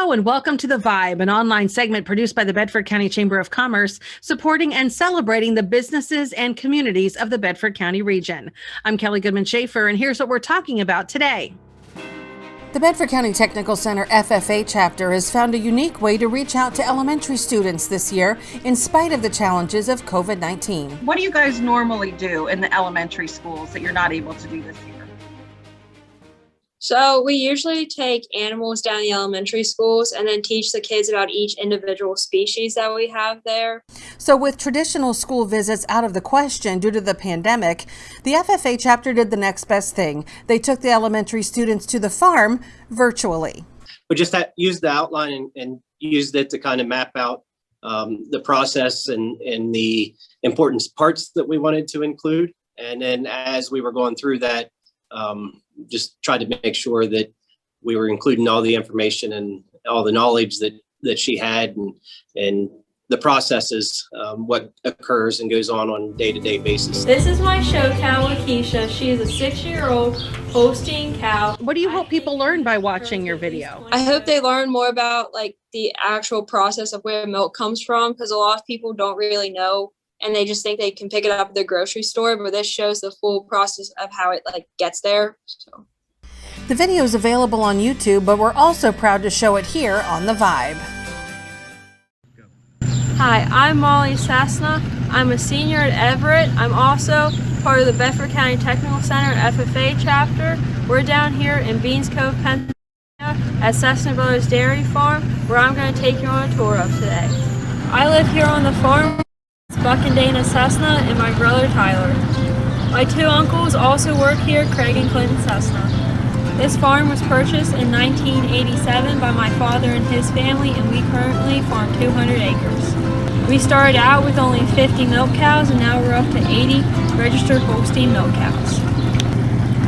Hello and welcome to The Vibe, an online segment produced by the Bedford County Chamber of Commerce, supporting and celebrating the businesses and communities of the Bedford County region. I'm Kelly Goodman-Schaefer, and here's what we're talking about today. The Bedford County Technical Center FFA chapter has found a unique way to reach out to elementary students this year, in spite of the challenges of COVID-19. What do you guys normally do in the elementary schools that you're not able to do this year? So we usually take animals down the elementary schools and then teach the kids about each individual species that we have there. So with traditional school visits out of the question due to the pandemic, the FFA chapter did the next best thing. They took the elementary students to the farm virtually. We just used the outline and used it to kind of map out the process and the important parts that we wanted to include. And then as we were going through that, just tried to make sure that we were including all the information and all the knowledge that she had and the processes, what occurs and goes on a day-to-day basis. This is my show cow, Lakeisha. She is a 6-year-old Holstein cow. What do you hope people learn by watching your video? I hope they learn more about the actual process of where milk comes from, because a lot of people don't really know and they just think they can pick it up at the grocery store, but this shows the full process of how it gets there. So the video is available on YouTube, but we're also proud to show it here on The Vibe. Hi, I'm Molly Sassna. I'm a senior at Everett. I'm also part of the Bedford County Technical Center FFA chapter. We're down here in Beans Cove, Pennsylvania at Sassna Brothers Dairy Farm, where I'm going to take you on a tour of today. I live here on the farm. Buck and Dana Cessna and my brother Tyler. My two uncles also work here, Craig and Clinton Cessna. This farm was purchased in 1987 by my father and his family, and we currently farm 200 acres. We started out with only 50 milk cows, and now we're up to 80 registered Holstein milk cows.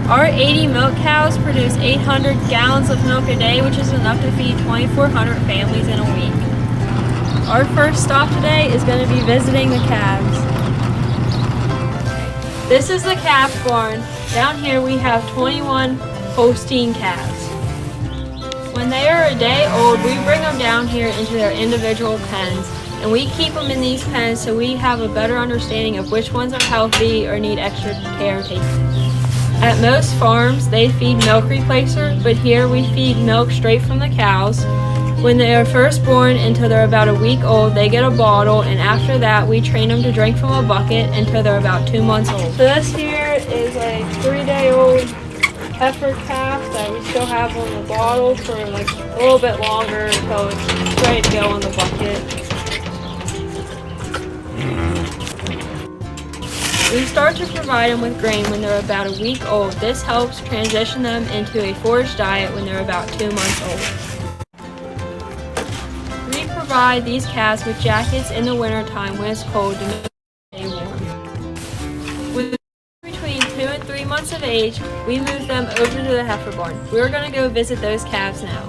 Our 80 milk cows produce 800 gallons of milk a day, which is enough to feed 2,400 families in a week. Our first stop today is going to be visiting the calves. This is the calf barn. Down here we have 21 Holstein calves. When they are a day old, we bring them down here into their individual pens, and we keep them in these pens so we have a better understanding of which ones are healthy or need extra care taken. At most farms, they feed milk replacer, but here we feed milk straight from the cows. When they are first born until they're about a week old, they get a bottle, and after that we train them to drink from a bucket until they're about 2 months old. So this here is a 3-day-old heifer calf that we still have on the bottle for a little bit longer until it's ready to go in the bucket. We start to provide them with grain when they're about a week old. This helps transition them into a forage diet when they're about 2 months old. Provide these calves with jackets in the wintertime when it's cold to make them stay warm. With between 2 and 3 months of age, we move them over to the heifer barn. We're going to go visit those calves now.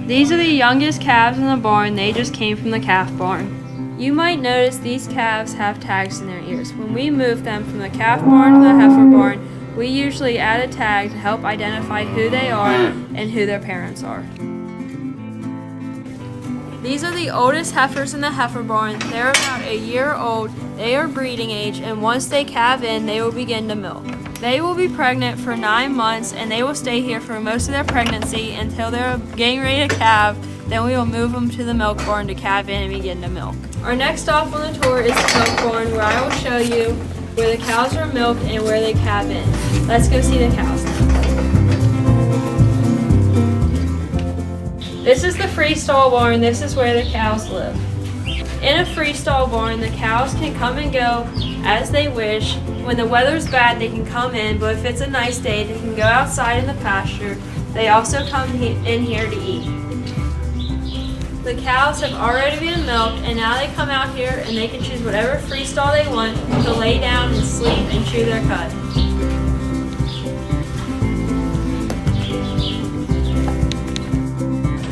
These are the youngest calves in the barn. They just came from the calf barn. You might notice these calves have tags in their ears. When we move them from the calf barn to the heifer barn, we usually add a tag to help identify who they are and who their parents are. These are the oldest heifers in the heifer barn. They're about a year old. They are breeding age, and once they calve in, they will begin to milk. They will be pregnant for 9 months, and they will stay here for most of their pregnancy until they're getting ready to calve. Then we will move them to the milk barn to calve in and begin to milk. Our next stop on the tour is the milk barn, where I will show you where the cows are milked and where they calve in. Let's go see the cows now. This is the freestall barn. This is where the cows live. In a freestall barn, the cows can come and go as they wish. When the weather's bad, they can come in, but if it's a nice day, they can go outside in the pasture. They also come in here to eat. The cows have already been milked, and now they come out here and they can choose whatever freestall they want to lay down and sleep and chew their cud.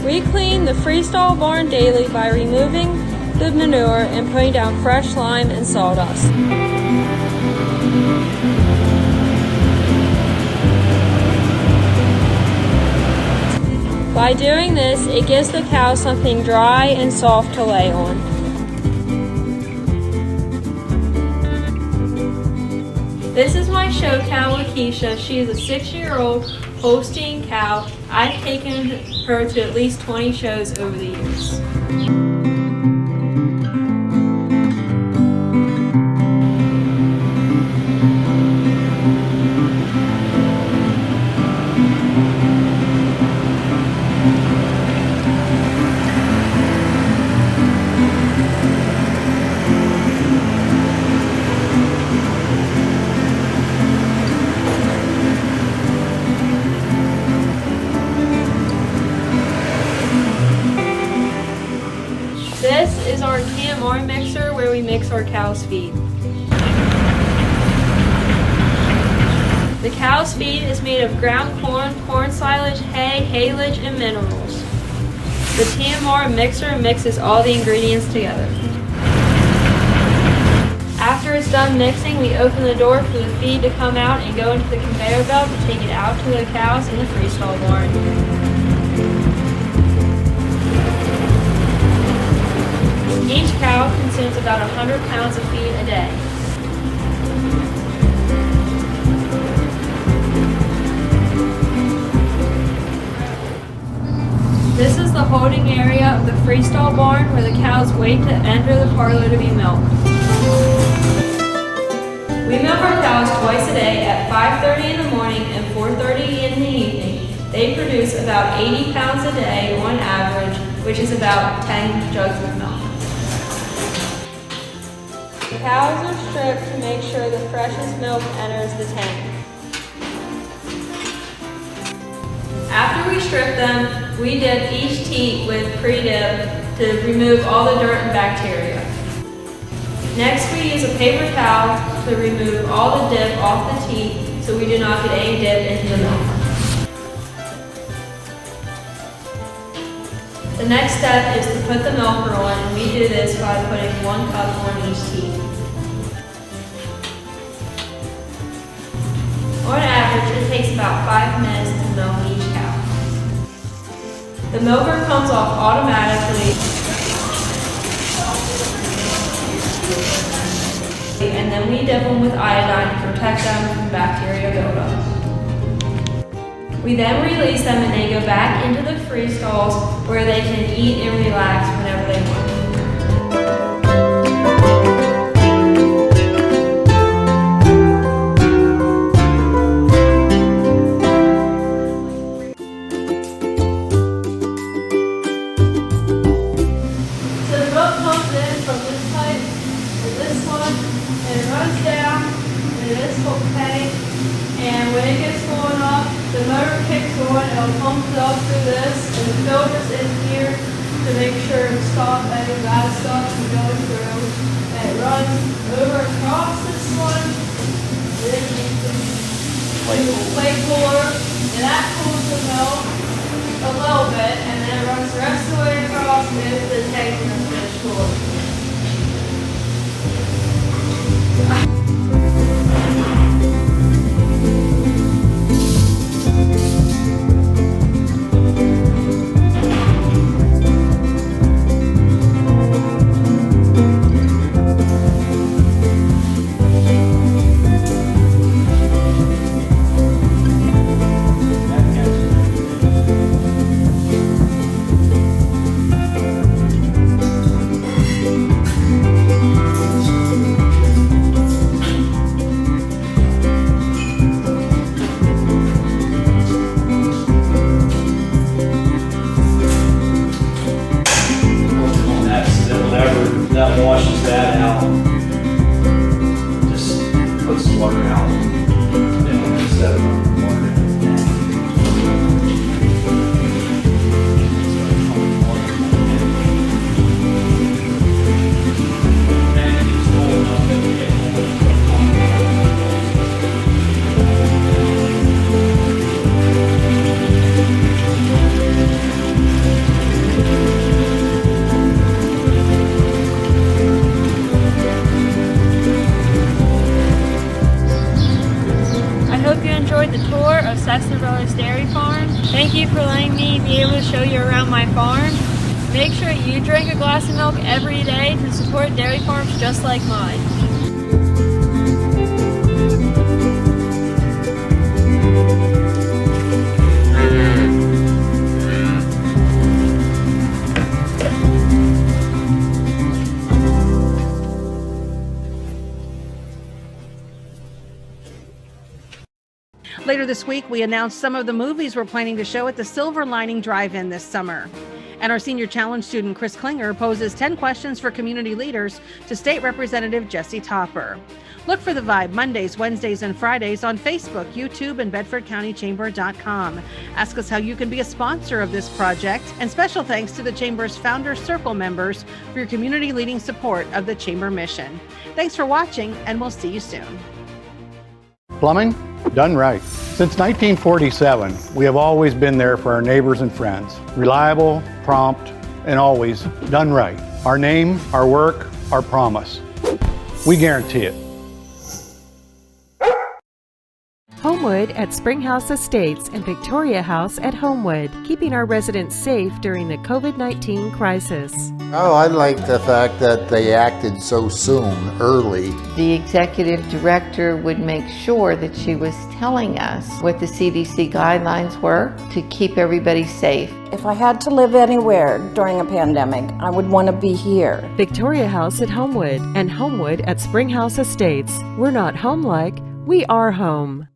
We clean the freestall barn daily by removing the manure and putting down fresh lime and sawdust. By doing this, it gives the cow something dry and soft to lay on. This is my show cow, Lakeisha. She is a 6-year-old Holstein cow. I've taken her to at least 20 shows over the years. This is our TMR mixer where we mix our cow's feed. The cow's feed is made of ground corn, corn silage, hay, haylage, and minerals. The TMR mixer mixes all the ingredients together. After it's done mixing, we open the door for the feed to come out and go into the conveyor belt to take it out to the cows in the freestall barn. Each cow consumes about 100 pounds of feed a day. This is the holding area of the freestall barn where the cows wait to enter the parlor to be milked. We milk our cows twice a day at 5:30 in the morning and 4:30 in the evening. They produce about 80 pounds a day on average, which is about 10 jugs of milk. Cows are stripped to make sure the freshest milk enters the tank. After we strip them, we dip each teat with pre-dip to remove all the dirt and bacteria. Next, we use a paper towel to remove all the dip off the teat so we do not get any dip into the milk. The next step is to put the milker on, and we do this by putting 1 cup on each teat. On average, it takes about 5 minutes to milk each cow. The milker comes off automatically, and then we dip them with iodine to protect them from bacteria buildup. We then release them and they go back into the free stalls where they can eat and relax whenever they want. And when it gets going up, the motor kicks on, it'll pump it up through this, and the filter's in here to make sure to stop any bad stuff from going through. And it runs over across this one, then you can do the plate cooler, and that cools the milk a little bit, and then it runs the rest of the way across into the tank and the fish cooler. you for letting me be able to show you around my farm. Make sure you drink a glass of milk every day to support dairy farms just like mine. Later this week, we announced some of the movies we're planning to show at the Silver Lining Drive-In this summer. And our senior challenge student, Chris Klinger, poses 10 questions for community leaders to State Representative Jesse Topper. Look for The Vibe Mondays, Wednesdays, and Fridays on Facebook, YouTube, and BedfordCountyChamber.com. Ask us how you can be a sponsor of this project. And special thanks to the Chamber's Founder Circle members for your community leading support of the Chamber mission. Thanks for watching, and we'll see you soon. Plumbing, done right. Since 1947, we have always been there for our neighbors and friends. Reliable, prompt, and always done right. Our name, our work, our promise. We guarantee it. Homewood at Springhouse Estates and Victoria House at Homewood, keeping our residents safe during the COVID-19 crisis. Oh, I like the fact that they acted so soon, early. The executive director would make sure that she was telling us what the CDC guidelines were to keep everybody safe. If I had to live anywhere during a pandemic, I would want to be here. Victoria House at Homewood and Homewood at Springhouse Estates. We're not home-like, we are home.